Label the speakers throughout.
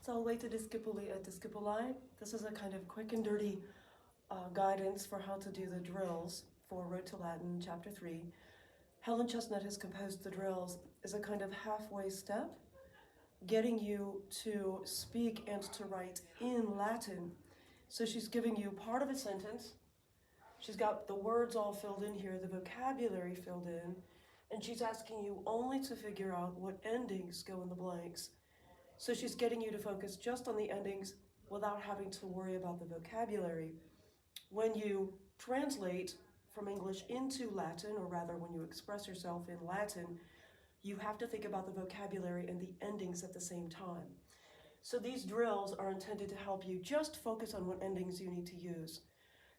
Speaker 1: Salvete discipuli et discipuli. This is a kind of quick and dirty guidance for how to do the drills for Road to Latin, Chapter 3. Helen Chestnut has composed the drills as a kind of halfway step, getting you to speak and to write in Latin. So she's giving you part of a sentence. She's got the words all filled in here, the vocabulary filled in, and she's asking you only to figure out what endings go in the blanks. So she's getting you to focus just on the endings without having to worry about the vocabulary. When you translate from English into Latin, or rather when you express yourself in Latin, you have to think about the vocabulary and the endings at the same time. So these drills are intended to help you just focus on what endings you need to use.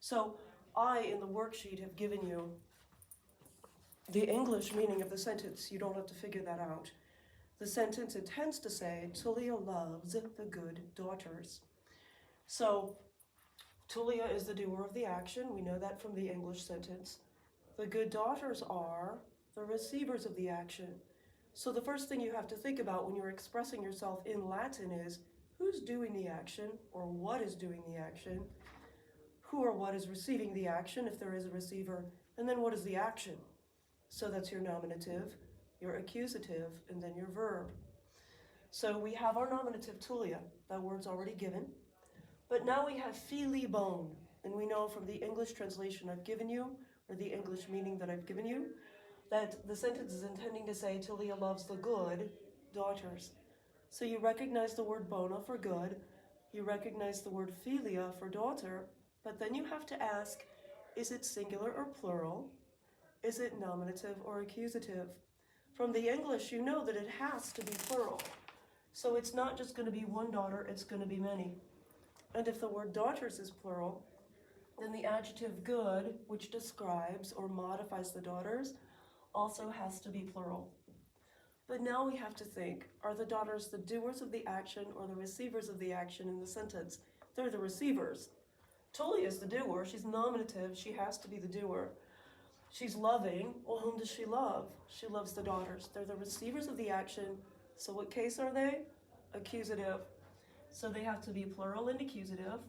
Speaker 1: So I, in the worksheet, have given you the English meaning of the sentence. You don't have to figure that out. The sentence intends to say, Tullia loves the good daughters. So Tullia is the doer of the action. We know that from the English sentence. The good daughters are the receivers of the action. So the first thing you have to think about when you're expressing yourself in Latin is who's doing the action, or what is doing the action, who or what is receiving the action, if there is a receiver, and then what is the action? So that's your nominative, your accusative, and then your verb. So we have our nominative Tullia, that word's already given. But now we have fili bone, and we know from the English translation I've given you, or the English meaning that I've given you, that the sentence is intending to say Tullia loves the good daughters. So you recognize the word bona for good, you recognize the word filia for daughter, but then you have to ask, is it singular or plural? Is it nominative or accusative? From the English, you know that it has to be plural. So it's not just going to be one daughter, it's going to be many. And if the word daughters is plural, then the adjective good, which describes or modifies the daughters, also has to be plural. But now we have to think, are the daughters the doers of the action or the receivers of the action in the sentence? They're the receivers. Tullia is the doer, she's nominative, she has to be the doer. She's loving, well, whom does she love? She loves the daughters. They're the receivers of the action. So what case are they? Accusative. So they have to be plural and accusative.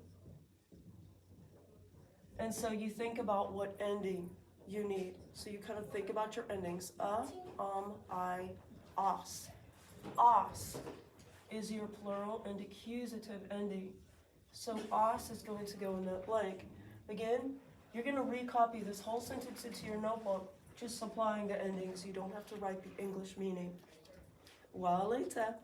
Speaker 1: And so you think about what ending you need. So you kind of think about your endings. I, os. Os is your plural and accusative ending. So os is going to go in that blank. Again, you're going to recopy this whole sentence into your notebook, just supplying the endings. You don't have to write the English meaning. Well, later.